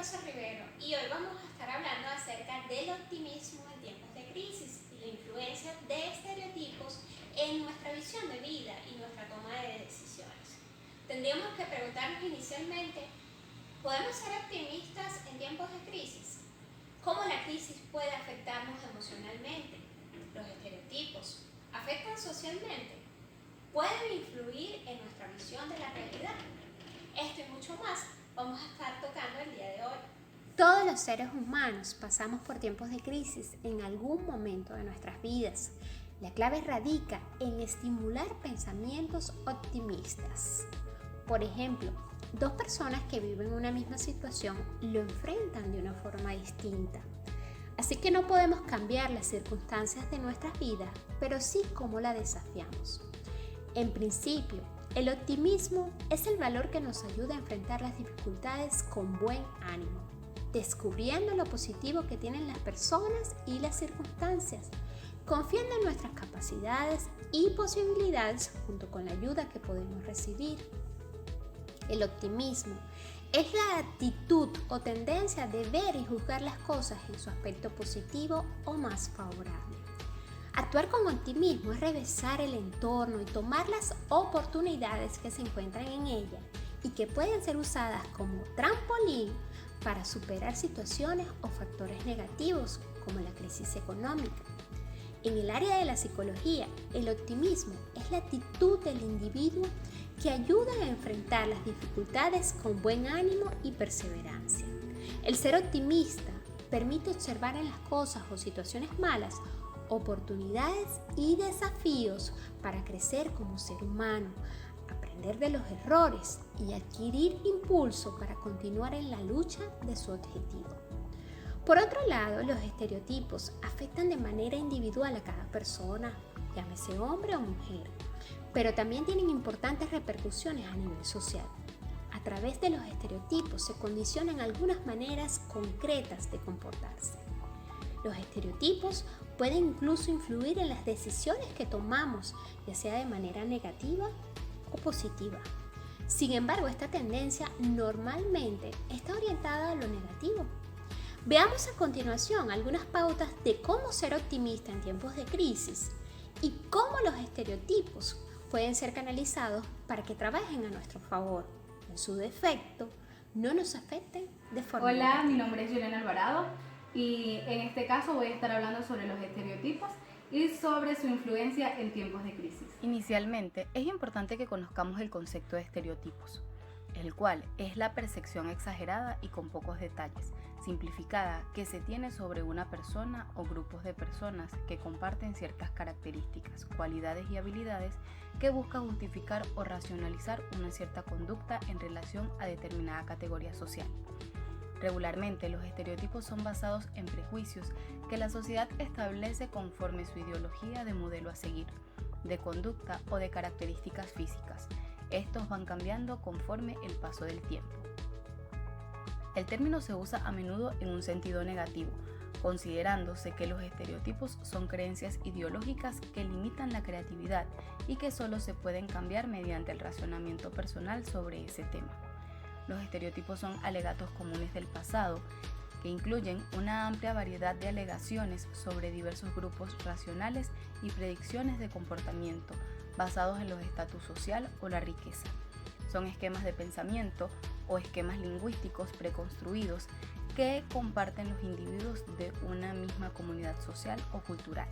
Rosa Rivero y hoy vamos a estar hablando acerca del optimismo en tiempos de crisis y la influencia de estereotipos en nuestra visión de vida y nuestra toma de decisiones. Tendríamos que preguntarnos inicialmente, ¿podemos ser optimistas en tiempos de crisis? ¿Cómo la crisis puede afectarnos emocionalmente? ¿Los estereotipos afectan socialmente? ¿Pueden influir en nuestra visión de la realidad? Esto y mucho más vamos a estar tocando el día de hoy. Todos los seres humanos pasamos por tiempos de crisis en algún momento de nuestras vidas. La clave radica en estimular pensamientos optimistas. Por ejemplo, dos personas que viven una misma situación lo enfrentan de una forma distinta. Así que no podemos cambiar las circunstancias de nuestras vidas, pero sí cómo la desafiamos. En principio, el optimismo es el valor que nos ayuda a enfrentar las dificultades con buen ánimo, descubriendo lo positivo que tienen las personas y las circunstancias, confiando en nuestras capacidades y posibilidades junto con la ayuda que podemos recibir. El optimismo es la actitud o tendencia de ver y juzgar las cosas en su aspecto positivo o más favorable. Actuar con optimismo es revisar el entorno y tomar las oportunidades que se encuentran en ella y que pueden ser usadas como trampolín para superar situaciones o factores negativos como la crisis económica. En el área de la psicología, el optimismo es la actitud del individuo que ayuda a enfrentar las dificultades con buen ánimo y perseverancia. El ser optimista permite observar en las cosas o situaciones malas oportunidades y desafíos para crecer como ser humano, aprender de los errores y adquirir impulso para continuar en la lucha de su objetivo. Por otro lado, los estereotipos afectan de manera individual a cada persona, llámese hombre o mujer, pero también tienen importantes repercusiones a nivel social. A través de los estereotipos se condicionan algunas maneras concretas de comportarse. Los estereotipos pueden incluso influir en las decisiones que tomamos, ya sea de manera negativa o positiva. Sin embargo, esta tendencia normalmente está orientada a lo negativo. Veamos a continuación algunas pautas de cómo ser optimista en tiempos de crisis y cómo los estereotipos pueden ser canalizados para que trabajen a nuestro favor. En su defecto, no nos afecten de forma Hola, negativa. mi nombre es Yelena Alvarado y en este caso voy a estar hablando sobre los estereotipos y sobre su influencia en tiempos de crisis. Inicialmente, es importante que conozcamos el concepto de estereotipos, el cual es la percepción exagerada y con pocos detalles, simplificada, que se tiene sobre una persona o grupos de personas que comparten ciertas características, cualidades y habilidades que busca justificar o racionalizar una cierta conducta en relación a determinada categoría social. Regularmente, los estereotipos son basados en prejuicios que la sociedad establece conforme su ideología de modelo a seguir, de conducta o de características físicas. Estos van cambiando conforme el paso del tiempo. El término se usa a menudo en un sentido negativo, considerándose que los estereotipos son creencias ideológicas que limitan la creatividad y que solo se pueden cambiar mediante el razonamiento personal sobre ese tema. Los estereotipos son alegatos comunes del pasado, que incluyen una amplia variedad de alegaciones sobre diversos grupos racionales y predicciones de comportamiento basados en los estatus social o la riqueza. Son esquemas de pensamiento o esquemas lingüísticos preconstruidos que comparten los individuos de una misma comunidad social o cultural.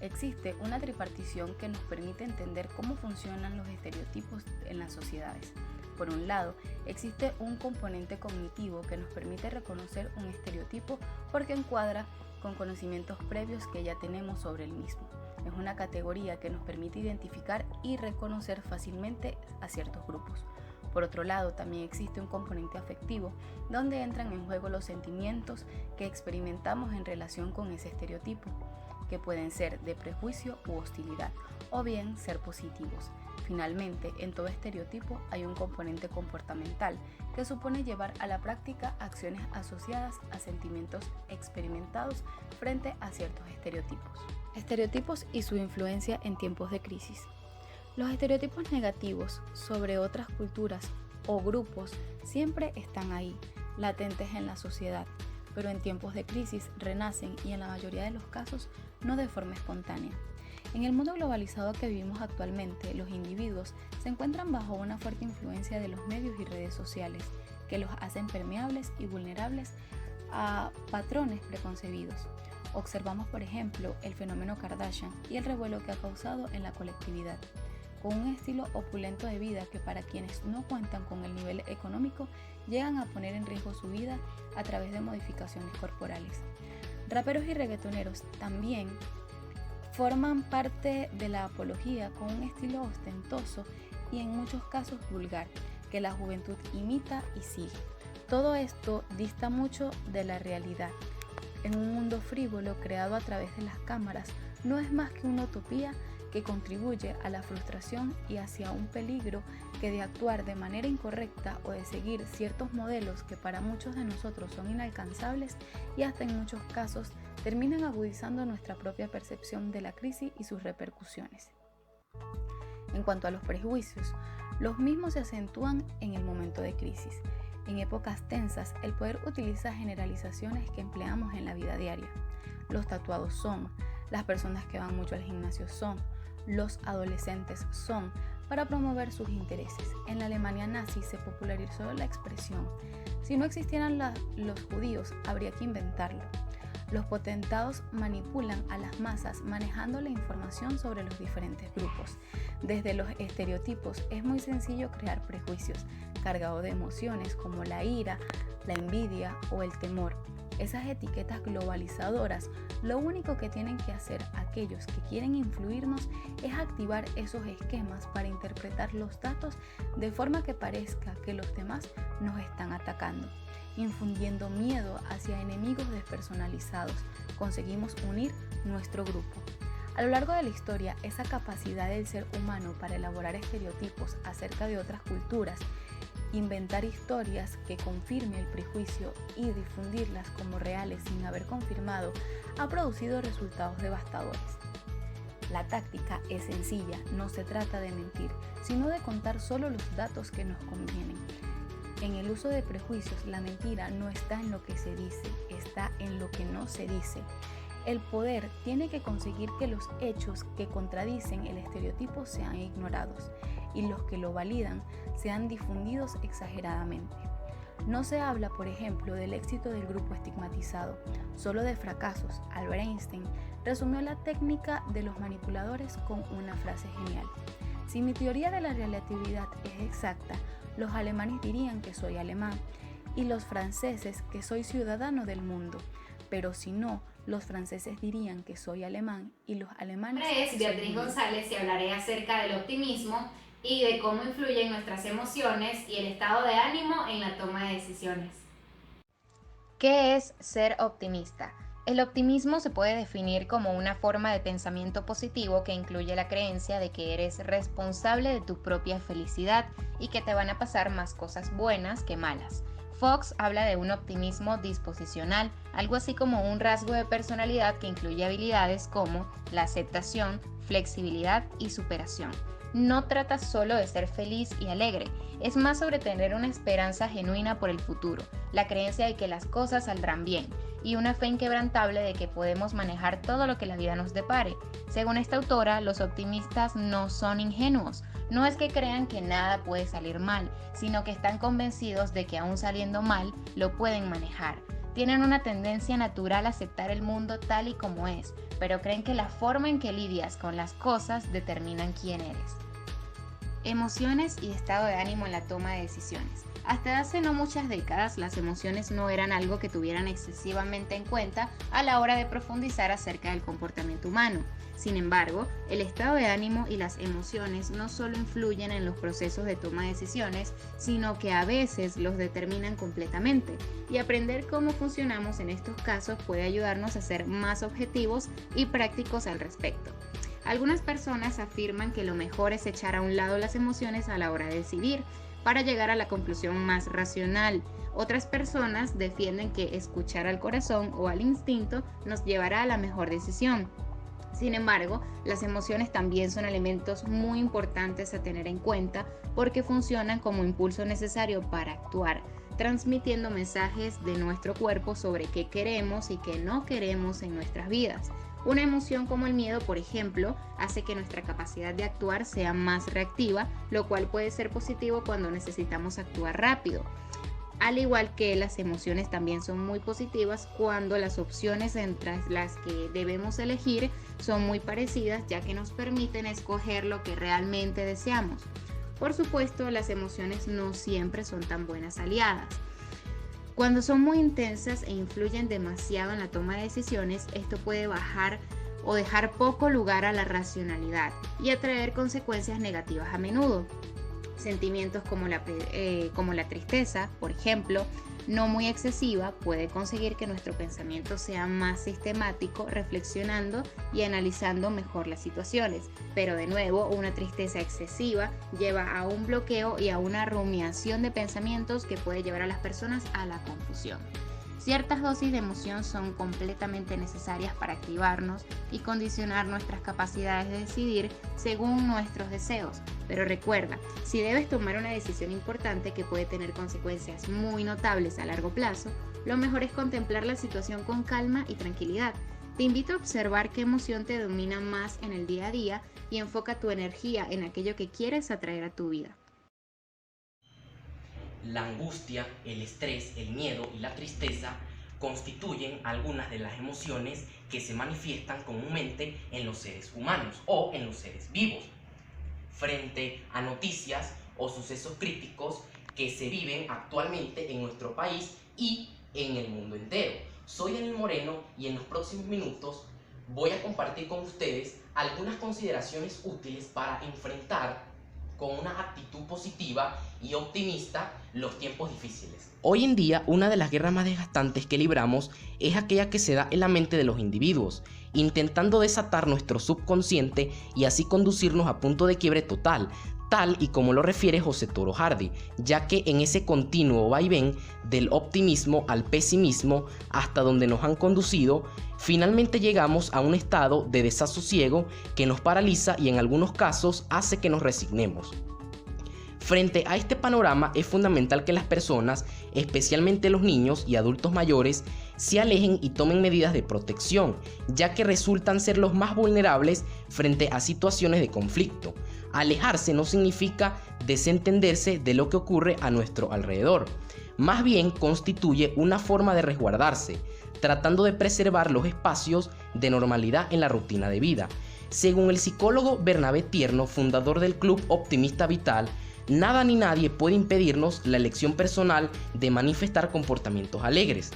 Existe una tripartición que nos permite entender cómo funcionan los estereotipos en las sociedades. Por un lado, existe un componente cognitivo que nos permite reconocer un estereotipo porque encuadra con conocimientos previos que ya tenemos sobre el mismo. Es una categoría que nos permite identificar y reconocer fácilmente a ciertos grupos. Por otro lado, también existe un componente afectivo, donde entran en juego los sentimientos que experimentamos en relación con ese estereotipo, que pueden ser de prejuicio u hostilidad, o bien ser positivos. Finalmente, en todo estereotipo hay un componente comportamental que supone llevar a la práctica acciones asociadas a sentimientos experimentados frente a ciertos estereotipos. Estereotipos y su influencia en tiempos de crisis. Los estereotipos negativos sobre otras culturas o grupos siempre están ahí, latentes en la sociedad, pero en tiempos de crisis renacen y en la mayoría de los casos no de forma espontánea. En el mundo globalizado que vivimos actualmente, los individuos se encuentran bajo una fuerte influencia de los medios y redes sociales, que los hacen permeables y vulnerables a patrones preconcebidos. Observamos, por ejemplo, el fenómeno Kardashian y el revuelo que ha causado en la colectividad, con un estilo opulento de vida que para quienes no cuentan con el nivel económico llegan a poner en riesgo su vida a través de modificaciones corporales. Raperos y reggaetoneros también forman parte de la apología con un estilo ostentoso y en muchos casos vulgar, que la juventud imita y sigue. Todo esto dista mucho de la realidad. En un mundo frívolo creado a través de las cámaras, no es más que una utopía que contribuye a la frustración y hacia un peligro que de actuar de manera incorrecta o de seguir ciertos modelos que para muchos de nosotros son inalcanzables y hasta en muchos casos terminan agudizando nuestra propia percepción de la crisis y sus repercusiones. En cuanto a los prejuicios, los mismos se acentúan en el momento de crisis. En épocas tensas, el poder utiliza generalizaciones que empleamos en la vida diaria. Los tatuados son, las personas que van mucho al gimnasio son, los adolescentes son, para promover sus intereses. En la Alemania nazi se popularizó la expresión: si no existieran los judíos, habría que inventarlo. Los potentados manipulan a las masas manejando la información sobre los diferentes grupos. Desde los estereotipos es muy sencillo crear prejuicios cargados de emociones como la ira, la envidia o el temor. Esas etiquetas globalizadoras, lo único que tienen que hacer aquellos que quieren influirnos es activar esos esquemas para interpretar los datos de forma que parezca que los demás nos están atacando. Infundiendo miedo hacia enemigos despersonalizados, conseguimos unir nuestro grupo. A lo largo de la historia, esa capacidad del ser humano para elaborar estereotipos acerca de otras culturas, inventar historias que confirmen el prejuicio y difundirlas como reales sin haber confirmado, ha producido resultados devastadores. La táctica es sencilla, no se trata de mentir, sino de contar solo los datos que nos convienen. En el uso de prejuicios, la mentira no está en lo que se dice, está en lo que no se dice. El poder tiene que conseguir que los hechos que contradicen el estereotipo sean ignorados y los que lo validan sean difundidos exageradamente. No se habla, por ejemplo, del éxito del grupo estigmatizado, solo de fracasos. Albert Einstein resumió la técnica de los manipuladores con una frase genial: si mi teoría de la relatividad es exacta, los alemanes dirían que soy alemán y los franceses que soy ciudadano del mundo, pero si no, los franceses dirían que soy alemán y los alemanes... Mi nombre es Beatriz González y hablaré acerca del optimismo y de cómo influyen nuestras emociones y el estado de ánimo en la toma de decisiones. ¿Qué es ser optimista? El optimismo se puede definir como una forma de pensamiento positivo que incluye la creencia de que eres responsable de tu propia felicidad y que te van a pasar más cosas buenas que malas. Fox habla de un optimismo disposicional, algo así como un rasgo de personalidad que incluye habilidades como la aceptación, flexibilidad y superación. No trata solo de ser feliz y alegre, es más sobre tener una esperanza genuina por el futuro, la creencia de que las cosas saldrán bien y una fe inquebrantable de que podemos manejar todo lo que la vida nos depare. Según esta autora, los optimistas no son ingenuos. No es que crean que nada puede salir mal, sino que están convencidos de que aún saliendo mal, lo pueden manejar. Tienen una tendencia natural a aceptar el mundo tal y como es, pero creen que la forma en que lidias con las cosas determinan quién eres. Emociones y estado de ánimo en la toma de decisiones. Hasta hace no muchas décadas, las emociones no eran algo que tuvieran excesivamente en cuenta a la hora de profundizar acerca del comportamiento humano. Sin embargo, el estado de ánimo y las emociones no solo influyen en los procesos de toma de decisiones, sino que a veces los determinan completamente. Y aprender cómo funcionamos en estos casos puede ayudarnos a ser más objetivos y prácticos al respecto. Algunas personas afirman que lo mejor es echar a un lado las emociones a la hora de decidir, para llegar a la conclusión más racional. Otras personas defienden que escuchar al corazón o al instinto nos llevará a la mejor decisión. Sin embargo, las emociones también son elementos muy importantes a tener en cuenta porque funcionan como impulso necesario para actuar. transmitiendo mensajes de nuestro cuerpo sobre qué queremos y qué no queremos en nuestras vidas. Una emoción como el miedo, por ejemplo, hace que nuestra capacidad de actuar sea más reactiva, lo cual puede ser positivo cuando necesitamos actuar rápido. Al igual que las emociones también son muy positivas cuando las opciones entre las que debemos elegir son muy parecidas, ya que nos permiten escoger lo que realmente deseamos. Por supuesto, las emociones no siempre son tan buenas aliadas. Cuando son muy intensas e influyen demasiado en la toma de decisiones, esto puede bajar o dejar poco lugar a la racionalidad y atraer consecuencias negativas a menudo. Sentimientos como la tristeza, por ejemplo, no muy excesiva, puede conseguir que nuestro pensamiento sea más sistemático, reflexionando y analizando mejor las situaciones. Pero de nuevo, una tristeza excesiva lleva a un bloqueo y a una rumiación de pensamientos que puede llevar a las personas a la confusión. Ciertas dosis de emoción son completamente necesarias para activarnos y condicionar nuestras capacidades de decidir según nuestros deseos. Pero recuerda, si debes tomar una decisión importante que puede tener consecuencias muy notables a largo plazo, lo mejor es contemplar la situación con calma y tranquilidad. Te invito a observar qué emoción te domina más en el día a día y enfoca tu energía en aquello que quieres atraer a tu vida. La angustia, el estrés, el miedo y la tristeza constituyen algunas de las emociones que se manifiestan comúnmente en los seres humanos o en los seres vivos, frente a noticias o sucesos críticos que se viven actualmente en nuestro país y en el mundo entero. Soy Daniel Moreno y en los próximos minutos voy a compartir con ustedes algunas consideraciones útiles para enfrentar con una actitud positiva y optimista los tiempos difíciles. Hoy en día, una de las guerras más desgastantes que libramos es aquella que se da en la mente de los individuos, intentando desatar nuestro subconsciente y así conducirnos a punto de quiebre total, tal y como lo refiere José Toro Hardy, ya que en ese continuo vaivén del optimismo al pesimismo hasta donde nos han conducido, finalmente llegamos a un estado de desasosiego que nos paraliza y en algunos casos hace que nos resignemos. Frente a este panorama es fundamental que las personas, especialmente los niños y adultos mayores, se alejen y tomen medidas de protección, ya que resultan ser los más vulnerables frente a situaciones de conflicto. Alejarse no significa desentenderse de lo que ocurre a nuestro alrededor, más bien constituye una forma de resguardarse, tratando de preservar los espacios de normalidad en la rutina de vida. Según el psicólogo Bernabé Tierno, fundador del Club Optimista Vital, nada ni nadie puede impedirnos la elección personal de manifestar comportamientos alegres.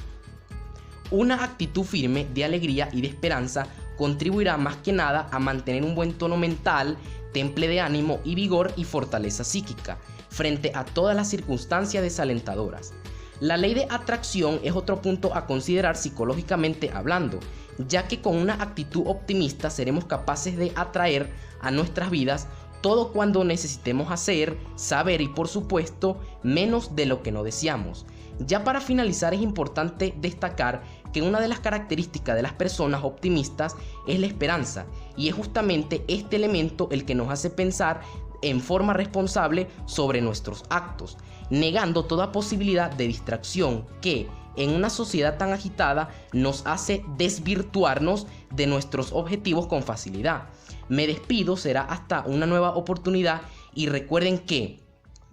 Una actitud firme de alegría y de esperanza contribuirá más que nada a mantener un buen tono mental, temple de ánimo y vigor y fortaleza psíquica frente a todas las circunstancias desalentadoras. La ley de atracción es otro punto a considerar psicológicamente hablando, ya que con una actitud optimista seremos capaces de atraer a nuestras vidas todo cuando necesitemos hacer, saber y por supuesto menos de lo que no deseamos. Ya para finalizar es importante destacar que una de las características de las personas optimistas es la esperanza, y es justamente este elemento el que nos hace pensar en forma responsable sobre nuestros actos, negando toda posibilidad de distracción que, en una sociedad tan agitada, nos hace desvirtuarnos de nuestros objetivos con facilidad. Me despido, será hasta una nueva oportunidad y recuerden que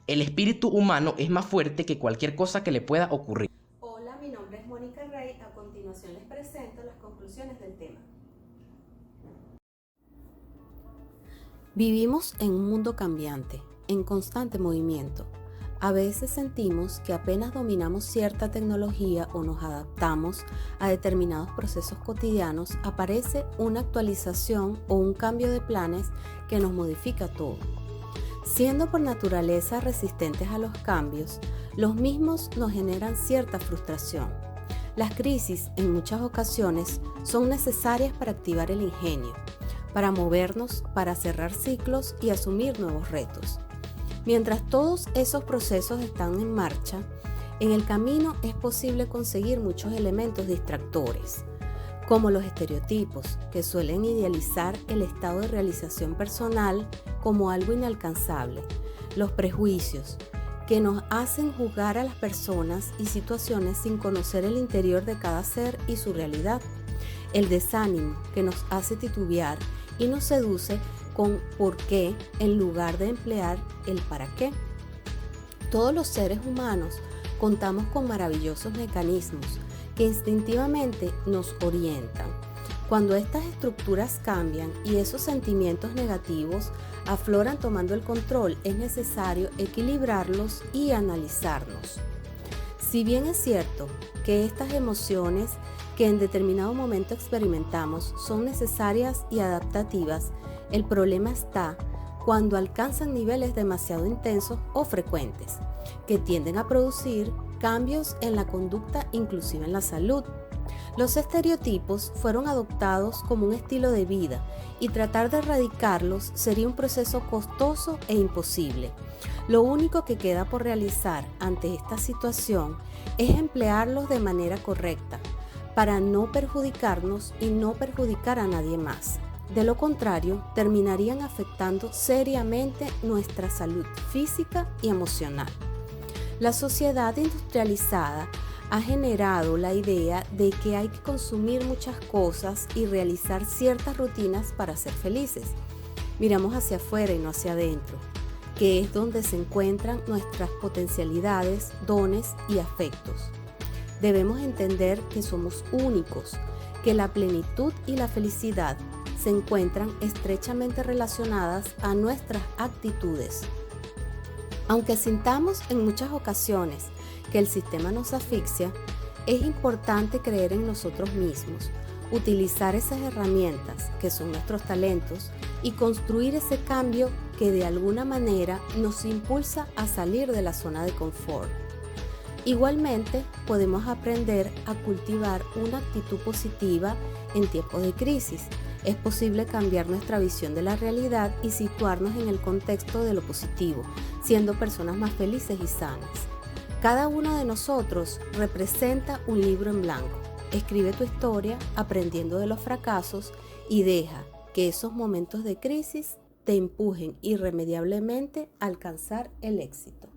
el espíritu humano es más fuerte que cualquier cosa que le pueda ocurrir. Hola, mi nombre es Mónica Rey. A continuación les presento las conclusiones del tema. Vivimos en un mundo cambiante, en constante movimiento. A veces sentimos que apenas dominamos cierta tecnología o nos adaptamos a determinados procesos cotidianos, aparece una actualización o un cambio de planes que nos modifica todo. Siendo por naturaleza resistentes a los cambios, los mismos nos generan cierta frustración. Las crisis, en muchas ocasiones, son necesarias para activar el ingenio, para movernos, para cerrar ciclos y asumir nuevos retos. Mientras todos esos procesos están en marcha, en el camino es posible conseguir muchos elementos distractores, como los estereotipos, que suelen idealizar el estado de realización personal como algo inalcanzable, los prejuicios, que nos hacen juzgar a las personas y situaciones sin conocer el interior de cada ser y su realidad. El desánimo, que nos hace titubear y nos seduce con por qué en lugar de emplear el para qué. Todos los seres humanos contamos con maravillosos mecanismos que instintivamente nos orientan. Cuando estas estructuras cambian y esos sentimientos negativos afloran tomando el control, es necesario equilibrarlos y analizarlos. Si bien es cierto que estas emociones que en determinado momento experimentamos son necesarias y adaptativas, el problema está cuando alcanzan niveles demasiado intensos o frecuentes, que tienden a producir cambios en la conducta, inclusive en la salud. Los estereotipos fueron adoptados como un estilo de vida y tratar de erradicarlos sería un proceso costoso e imposible. Lo único que queda por realizar ante esta situación es emplearlos de manera correcta para no perjudicarnos y no perjudicar a nadie más. De lo contrario, terminarían afectando seriamente nuestra salud física y emocional. La sociedad industrializada ha generado la idea de que hay que consumir muchas cosas y realizar ciertas rutinas para ser felices. Miramos hacia afuera y no hacia adentro, que es donde se encuentran nuestras potencialidades, dones y afectos. Debemos entender que somos únicos, que la plenitud y la felicidad se encuentran estrechamente relacionadas a nuestras actitudes. Aunque sintamos en muchas ocasiones que el sistema nos asfixia, es importante creer en nosotros mismos, utilizar esas herramientas que son nuestros talentos y construir ese cambio que de alguna manera nos impulsa a salir de la zona de confort. Igualmente, podemos aprender a cultivar una actitud positiva en tiempos de crisis. Es posible cambiar nuestra visión de la realidad y situarnos en el contexto de lo positivo, siendo personas más felices y sanas. Cada uno de nosotros representa un libro en blanco. Escribe tu historia aprendiendo de los fracasos y deja que esos momentos de crisis te empujen irremediablemente a alcanzar el éxito.